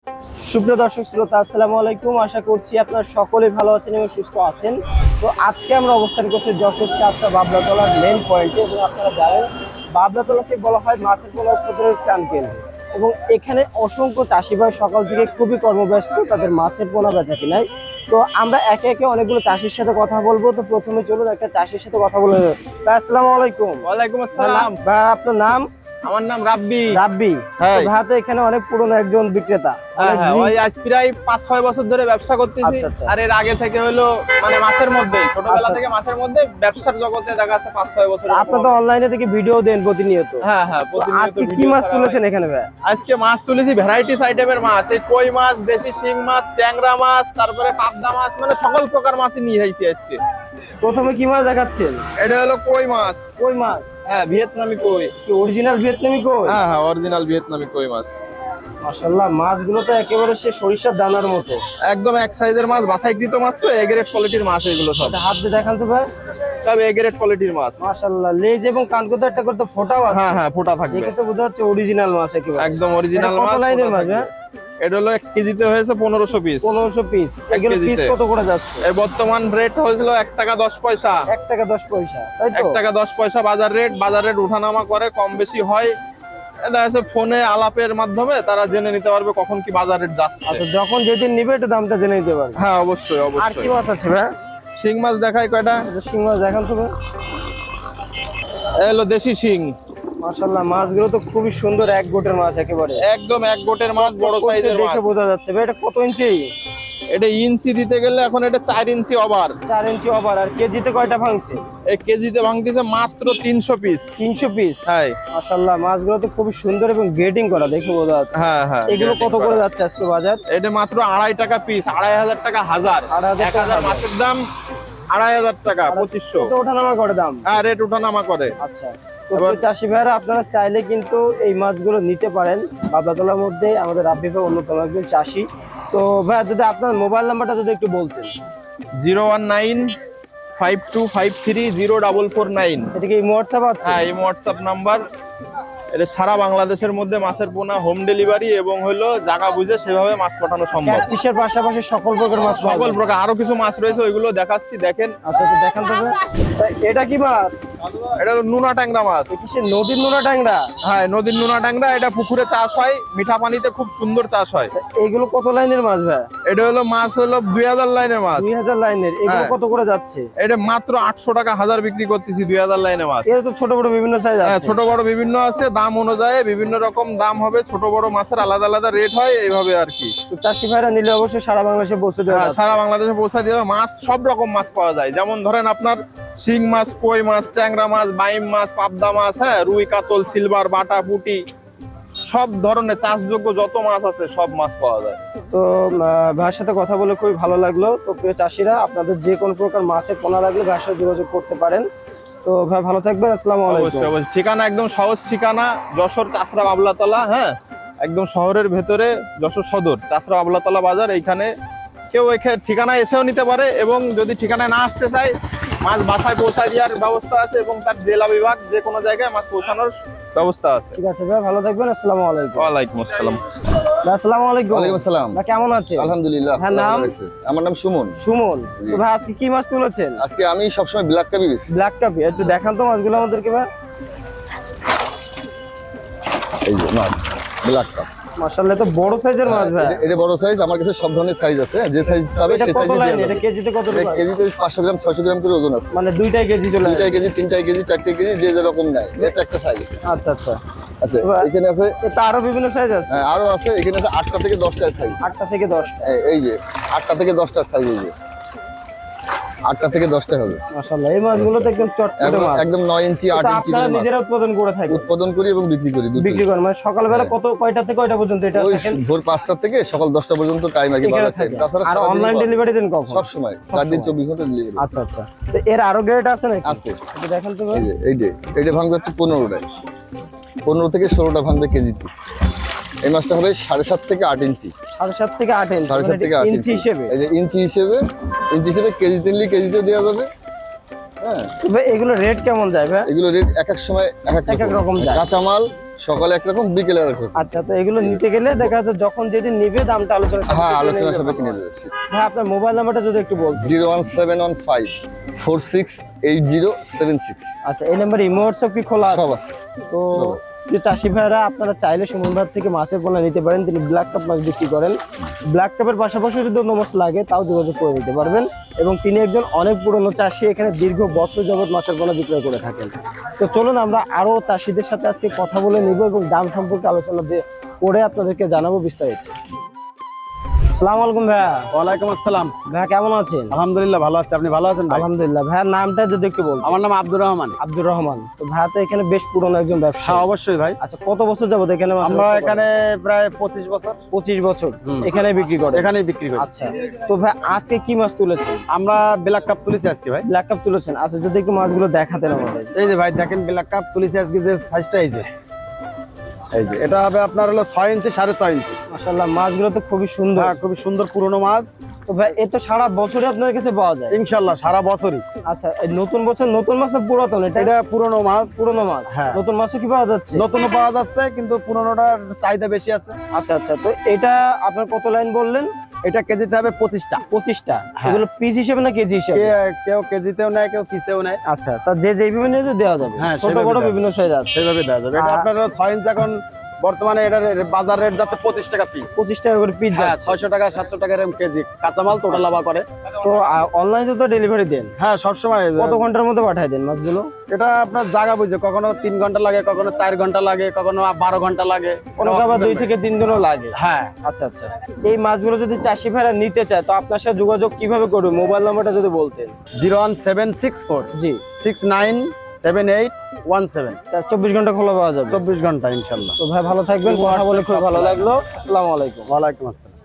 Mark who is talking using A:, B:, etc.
A: সুপ্রিয় দর্শক শ্রোতা, আসসালামু আলাইকুম। আশা করছি আপনারা সকলে ভালো আছেন এবং সুস্থ আছেন। তো আজকে আমরা অবস্থান করছি যশোর চাষড়া বাবলাতলার মেইন পয়েন্টে, এবং আপনারা জানেন বাবলাতলাকে বলা হয় মাছের পোনা উৎপাদনের প্রাণকেন্দ্র, এবং এখানে অসংখ্য চাষি ভাই সকাল থেকে খুবই কর্মব্যস্ত তাদের মাছের পোনা বেচা কিনায়। তো আমরা একে একে অনেকগুলো চাষির সাথে কথা বলবো। তো প্রথমে চলুন একটা চাষির সাথে কথা বলে নেব। ভাই, আসসালামু আলাইকুম।
B: ওয়ালাইকুম আসসালাম।
A: ভাই, আপনার নাম?
B: আমার নাম রাব্বি।
A: রাব্বি।
B: হ্যাঁ।
A: ভাই তো এখানে অনেক পুরনো একজন বিক্রেতা।
B: হ্যাঁ, ওই আজ প্রায় 5-6 বছর ধরে ব্যবসা করতেছি।
A: আচ্ছা, আচ্ছা।
B: আর এর আগে থেকে হলো মানে মাছের মধ্যে, ছোটবেলা
A: আচ্ছা।
B: থেকে মাছের মধ্যে ব্যবসার জগতে দেখা যাচ্ছে 5-6 বছর।
A: আপনি তো অনলাইনে থেকে ভিডিও দেন প্রতিনিয়ত।
B: হ্যাঁ হ্যাঁ,
A: তো
B: প্রতিনিয়ত
A: আজকে কি
B: ভিডিও
A: মাছ
B: ছাড়া
A: তুলেছেন
B: হয়।
A: এখানে ভাই?
B: আজকে মাছ তুলেছি ভ্যারাইটিস আইটেমের মাছ, এই কই মাছ, দেশি শিং মাছ, ট্যাংরা মাছ, তারপরে পাবদা মাছ, মানে সকল প্রকার মাছই নিয়ে আইছি আজকে।
A: প্রথমে কি মাছ দেখাচ্ছেন?
B: এটা হলো কই মাছ।
A: কই মাছ?
B: হ্যাঁ, ভিয়েতনামি কই।
A: কি অরিজিনাল ভিয়েতনামি কই?
B: হ্যাঁ হ্যাঁ, অরিজিনাল ভিয়েতনামি কই মাছ।
A: মাশাআল্লাহ, মাছগুলো তো একেবারে সে সরিষার দানার মতো।
B: একদম এক সাইজের মাছ, বাছাইকৃত মাছ, তো এ গ্রেড কোয়ালিটির মাছ এগুলো সব।
A: এটা হাত দিয়ে দেখান তো ভাই।
B: সব এ গ্রেড কোয়ালিটির মাছ।
A: মাশাআল্লাহ, লেজ এবং কান কোথাও একটা করে তো ফোঁটাও আছে।
B: হ্যাঁ হ্যাঁ, ফোঁটা থাকবে।
A: দেখে তো বোঝা যাচ্ছে অরিজিনাল মাছ একেবারে।
B: একদম অরিজিনাল
A: এটা কত
B: মাছ।
A: লাইনের
B: ফোঁটা
A: মাছ
B: থাকবে।
A: ভাই?
B: এটা হলো 1 কেজিতে হয়েছে 1500 পিস।
A: 1500 পিস। এগুলো পিস
B: কেজিতে।
A: কত করে যাচ্ছে?
B: এর বর্তমান রেট হয়েছিল 1 টাকা 10 পয়সা।
A: 1 টাকা 10 পয়সা, তাই
B: 1
A: তো?
B: টাকা 10 পয়সা বাজার রেট উঠানামা করে, কম বেশি হয়। দেখা যাচ্ছে ফোনে আলাপের মাধ্যমে তারা জেনে নিতে পারবে কখন কি বাজার রেট যাচ্ছে।
A: আচ্ছা, যখন যেদিন নিবে একটু দামটা জেনে নিতে পারবে।
B: হ্যাঁ, অবশ্যই
A: আর
B: অবশ্যই।
A: কি মাছ আছে ভাই?
B: শিং মাছ দেখাই কয়টা।
A: শিং মাছ দেখান তো ভাই।
B: এই হলো দেশি শিং।
A: মাশাআল্লাহ, মাছগুলো তো খুবই সুন্দর, এক গোটের মাছ একেবারে।
B: একদম এক গোটের মাছ, বড় সাইজের মাছ।
A: দেখে বোঝা যাচ্ছে ভাই। এটা কত ইঞ্চি?
B: এটা ইঞ্চি দিতে গেলে এখন এটা 4 ইঞ্চি ওভার।
A: 4 ইঞ্চি ওভার। আর কেজিতে কয়টা ভাঙছে?
B: এই কেজিতে ভাঙতেছে মাত্র 300 পিস।
A: 300 পিস।
B: হ্যাঁ
A: মাশাআল্লাহ, মাছগুলো তো খুবই সুন্দর এবং গ্রেডিং করা, দেখে বোঝা যাচ্ছে।
B: হ্যাঁ হ্যাঁ।
A: এগুলো কত করে যাচ্ছে আজকে বাজার?
B: এটা মাত্র 2.5 টাকা পিস, 2500 টাকা হাজার।
A: 2500 টাকা
B: 1000 মাছের দাম 2500 টাকা, 2500।
A: এটা ওঠানামা করে দাম।
B: হ্যাঁ, রেট ওঠানামা করে।
A: আচ্ছা, তো চাষি ভাইরা আপনারা চাইলে কিন্তু এই মাছগুলো নিতে পারেন। বাবলাতলার মধ্যে আমাদের রাব্বি ভাই অন্যতম একজন চাষি। তো ভাই, যদি আপনার মোবাইল নাম্বারটা যদি একটু বলতেন।
B: 01952530449।
A: এটা কি হোয়াটসঅ্যাপ আছে?
B: হ্যাঁ, এই হোয়াটসঅ্যাপ নাম্বার। এটা সারা বাংলাদেশের মধ্যে মাছের পোনা হোম ডেলিভারি, এবং হলো জায়গা বুঝে সেভাবে মাছ পাঠানো সম্ভব।
A: ক্যাটফিশের পাশাপাশি সকল প্রকার মাছ পাওয়া
B: সকল
A: যায়।
B: প্রকার আরো কিছু মাছ রয়েছে, ওইগুলো দেখাচ্ছি, দেখেন।
A: আচ্ছা, তো দেখান তো ভাই। এটা কি মাছ?
B: এটা হলো নোনা ট্যাংরা মাছ।
A: সে নদীর নোনা ট্যাংরা?
B: হ্যাঁ, নদীর নোনা ট্যাংরা। এটা পুকুরে চাষ হয়, মিঠা পানিতে খুব সুন্দর চাষ হয়।
A: এগুলো কত লাইনের মাছ ভাই?
B: এটা হলো মাছ হলো 2000 লাইনের মাছ।
A: 2000 লাইনের। এগুলো
B: হ্যাঁ।
A: কত করে যাচ্ছে?
B: এটা মাত্র 800 টাকা হাজার বিক্রি করতেছি 2000 লাইনের মাছ।
A: এর তো ছোট বড় বিভিন্ন সাইজ
B: হ্যাঁ,
A: আছে।
B: ছোট বড় বিভিন্ন আছে, দাম অনুযায়ী বিভিন্ন রকম দাম হবে। ছোট বড় মাছের আলাদা আলাদা রেট হয়, এইভাবে আর কি।
A: তো চাষি ভাইরা নিলে অবশ্যই সারা বাংলাদেশে পৌঁছে দেওয়া
B: হ্যাঁ,
A: যাচ্ছে।
B: সারা বাংলাদেশে পৌঁছে দেবে। মাছ সব রকম মাছ পাওয়া যায়, যেমন ধরেন আপনার শিং মাছ, কই মাছ, ট্যাংরা মাছ, বাইম মাছ, পাবদা মাছ, হ্যাঁ, রুই, কাতল, সিলভার, বাটা, পুঁটি, সব ধরনের চাষযোগ্য যত মাছ আছে সব মাছ পাওয়া যায়।
A: তো ভাইয়ের সাথে কথা বলে খুবই ভালো লাগলো। তো প্রিয় চাষিরা, আপনাদের যে কোনো প্রকার মাছের পোনা লাগলে ভাইয়ের সাথে যোগাযোগ করতে পারেন। তো ভাই ভালো থাকবেন। আসসালামু আলাইকুম।
B: অবশ্যই অবশ্যই। ঠিকানা একদম সহজ ঠিকানা, যশোর চাষড়া বাবলাতলা। হ্যাঁ, একদম শহরের ভেতরে, যশোর সদর চাষড়া বাবলাতলা বাজার। এইখানে কেউ এখানে ঠিকানায় এসেও নিতে পারে, এবং যদি ঠিকানায় না আসতে চায়, মাছ বাসায় পৌঁছায় দেওয়ার ব্যবস্থা আছে, এবং তার জেলা বিভাগ যে কোনো জায়গায় মাছ পৌঁছানোর ব্যবস্থা আছে।
A: ঠিক আছে ভাই, ভালো থাকবেন। আসসালামু আলাইকুম।
B: ওয়ালাইকুম আসসালাম।
A: ভাই, আসসালামু আলাইকুম।
C: ওয়ালাইকুম আসসালাম।
A: ভাই, কেমন আছেন?
C: আলহামদুলিল্লাহ।
A: হ্যাঁ, নাম?
C: আমার নাম সুমন।
A: সুমন। তো ভাই, আজকে কি মাছ তুলেছেন?
C: আজকে আমি সবসময় ব্ল্যাক কাপি বেশি।
A: ব্ল্যাক কাপি। একটু দেখান তো মাছগুলো আমাদেরকে ভাই।
C: এই যে মাছ ব্ল্যাক কাপ।
A: মাশাআল্লাহ, তো বড় সাইজের মাছ ভাই।
C: এটা বড় সাইজ। আমার কাছে সব ধরনের সাইজ আছে, যে সাইজ চাবে
A: এটা
C: সেই
A: কত
C: সাইজে
A: লাইন?
C: দিয়ে
A: এটা
C: দেব।
A: কেজিতে কত
C: এটা
A: টাকা?
C: কেজিতে 500 গ্রাম 600 গ্রাম করে ওজন আছে।
A: মানে দুইটাই কেজি চলে আসে?
C: 2 কেজি 3 কেজি 4 কেজি, যে যেরকম নেয়। এটা একটা সাইজ আছে।
A: আচ্ছা আচ্ছা।
C: আচ্ছা, এখানে আছে।
A: এটা আরো বিভিন্ন সাইজ আছে?
C: হ্যাঁ, আরো আছে। এখানে আছে 8টা থেকে 10টা সাইজ।
A: 8টা থেকে 10টা।
C: এই যে 8টা থেকে 10টার সাইজ। এই যে 8টা থেকে 10টা হবে।
A: মাশাআল্লাহ, এই মাছগুলো তো একদম চটপটে মাছ।
C: একদম 9 ইঞ্চি 8
A: এটা
C: ইঞ্চি
A: আপনারা
C: করে মাছ
A: নিজেরা উৎপাদন করে থাকেন?
C: উৎপাদন করি এবং বিক্রি করি।
A: বিক্রি করেন মানে সকালবেলা
C: হ্যাঁ।
A: কয়টা থেকে কয়টা পর্যন্ত এটা
C: ওই
A: থাকেন?
C: ভোর 5টা থেকে সকাল 10টা পর্যন্ত টাইম আর কি,
A: এখানে
C: বাজার টাইম।
A: থাকেন?
C: তাছাড়া
A: আর
C: সারাদিন
A: অনলাইন ডেলিভারি দেন কখন?
C: সব সময়, রাত দিন 24 ঘন্টা ডেলিভারি
A: আচ্ছা আচ্ছা। তো এর আরো গ্রেড আছে নাকি?
C: আছে।
A: একটু দেখেন তো ভাই।
C: এইটা ভাঙবে হচ্ছে 15টায়। 15 থেকে 16টা ভাঙবে কেজিতে। এই মাছটা হবে 7.5 থেকে 8 ইঞ্চি।
A: 7.5 থেকে 8 ইঞ্চি।
C: 7.5 থেকে 8
A: ইঞ্চি হিসেবে?
C: এই যে ইঞ্চি হিসেবে কেজিতে নিলে কেজিতে দেওয়া যাবে। হ্যাঁ,
A: তো ভাই, এগুলো রেট কেমন যায় ভাই?
C: এগুলো রেট এক এক সময় এক এক
A: এক এক রকম যায়।
C: কাঁচামাল সকালে একরকম বিকেলে একরকম।
A: আচ্ছা, তো এগুলো নিতে গেলে দেখা যাচ্ছে যখন যেদিন নিবে দামটা আলোচনা
C: হ্যাঁ, আলোচনা সবাই কিনে দেবে।
A: ভাই আপনার মোবাইল নাম্বারটা যদি একটু বলতেন।
C: 01715468076।
A: আচ্ছা, এই নাম্বারে ইমো হোয়াটসঅ্যাপ কি খোলা আছে?
C: সব আছে।
A: তো
C: সব আছে।
A: যে চাষি ভাইরা আপনারা চাইলে সুমন ভাই থেকে মাছের পোনা নিতে পারেন। তিনি ব্ল্যাক কাপ মাছ বিক্রি করেন। ব্ল্যাক কাপের পাশাপাশি যদি অন্য মাছ লাগে তাও যোগাযোগ করে নিতে পারবেন। এবং তিনি একজন অনেক পুরনো চাষি, এখানে দীর্ঘ বছর যাবত মাছের পোনা বিক্রয় করে থাকেন। তো চলুন আমরা আরো চাষিদের সাথে আজকে কথা বলে নিব এবং দাম সম্পর্কে আলোচনা করে আপনাদেরকে জানাবো বিস্তারিত। আসসালামু আলাইকুম ভাইয়া।
D: ওয়ালাইকুম আসসালাম।
A: ভাইয়া কেমন আছেন?
D: আলহামদুলিল্লাহ ভালো আছি, আপনি ভালো আছেন ভাই?
A: আলহামদুলিল্লাহ। ভাইয়ার নামটা যদি একটু বলতেন।
D: আমার নাম আব্দুর রহমান।
A: আব্দুর রহমান। তো ভাইয়া তো এখানে বেশ পুরনো একজন ব্যবসা।
D: হ্যাঁ অবশ্যই ভাই।
A: আচ্ছা, কত বছর যাবত এখানে মাছ
D: আমরা
A: ব্যবসা করেন?
D: এখানে প্রায় 25 বছর
A: 25 বছর এখানে বিক্রি করে।
D: এখানেই বিক্রি করি।
A: আচ্ছা, তো ভাই আজকে কি মাছ তুলেছেন?
D: আমরা ব্ল্যাক কাপ তুলেছি আজকে ভাই।
A: ব্ল্যাক কাপ তুলেছেন। আচ্ছা, যদি একটু মাছগুলো দেখাতেন আমাদের।
D: এই যে ভাই দেখেন ব্ল্যাক কাপ তুলেছি আজকে, যে সাইজটা এই যে এটা হবে আপনার হলো 6 ইঞ্চি 6.5 ইঞ্চি।
A: মাশাআল্লাহ, মাছগুলো তো খুবই সুন্দর।
D: হ্যাঁ খুবই সুন্দর পুরনো মাছ।
A: তো ভাই এ তো সারা বছরই আপনাদের কাছে পাওয়া যায়?
D: ইনশাআল্লাহ সারা বছরই।
A: আচ্ছা, এই নতুন বছর নতুন মাছ না পুরাতন?
D: এটা পুরনো মাছ।
A: পুরনো মাছ।
D: হ্যাঁ।
A: নতুন মাছও কি পাওয়া যাচ্ছে?
D: নতুনও পাওয়া যাচ্ছে কিন্তু পুরনোটার চাহিদা বেশি আছে।
A: আচ্ছা আচ্ছা, তো এটা আপনার কত লাইন বললেন?
D: এটা কেজিতে হবে 25টা।
A: 25টা।
D: হ্যাঁ।
A: এগুলো পিস হিসেবে না কেজি হিসেবে?
D: কেউ কেজিতেও নেয়, কেউ পিসেও নেয়।
A: আচ্ছা, তা যে বিভিন্ন দেওয়া যাবে।
D: হ্যাঁ,
A: ছোট
D: সেভাবে
A: বড়
D: দেওয়া
A: বিভিন্ন সাইজ আছে।
D: সেভাবে দেওয়া যাবে। এটা আপনার 6 ইঞ্চি এখন বর্তমানে এটার বাজার রেট যাচ্ছে 25 টাকা পিস।
A: 25 টাকা করে পিস।
D: হ্যাঁ 600 টাকা 700 টাকা এরকম কেজি কাঁচামাল টোটাল লাভা করে।
A: তো অনলাইনে তো ডেলিভারি দেন?
D: হ্যাঁ সব সময়।
A: কত ঘন্টার মধ্যে পাঠিয়ে দেন মাছগুলো?
D: এটা আপনার জায়গা বুঝে, কখনো 3 ঘন্টা লাগে, কখনো 4 ঘন্টা লাগে, কখনো 12 ঘন্টা লাগে,
A: অনেক আবার 2 থেকে 3 দিনও লাগে।
D: হ্যাঁ।
A: আচ্ছা আচ্ছা, এই মাছগুলো যদি চাষি ভাইরা নিতে চায় তো আপনার সাথে যোগাযোগ কিভাবে করবে? মোবাইল নাম্বারটা যদি বলতেন।
D: 01764
A: জি
D: 697817।
A: 24 ঘন্টা খোলা পাওয়া যাবে?
D: 24 ঘন্টা ইনশাআল্লাহ।
A: তো ভাই ভালো থাকবেন, কথা বলে খুব ভালো লাগলো। আসসালামু আলাইকুম।
D: ওয়ালাইকুম আসসালাম।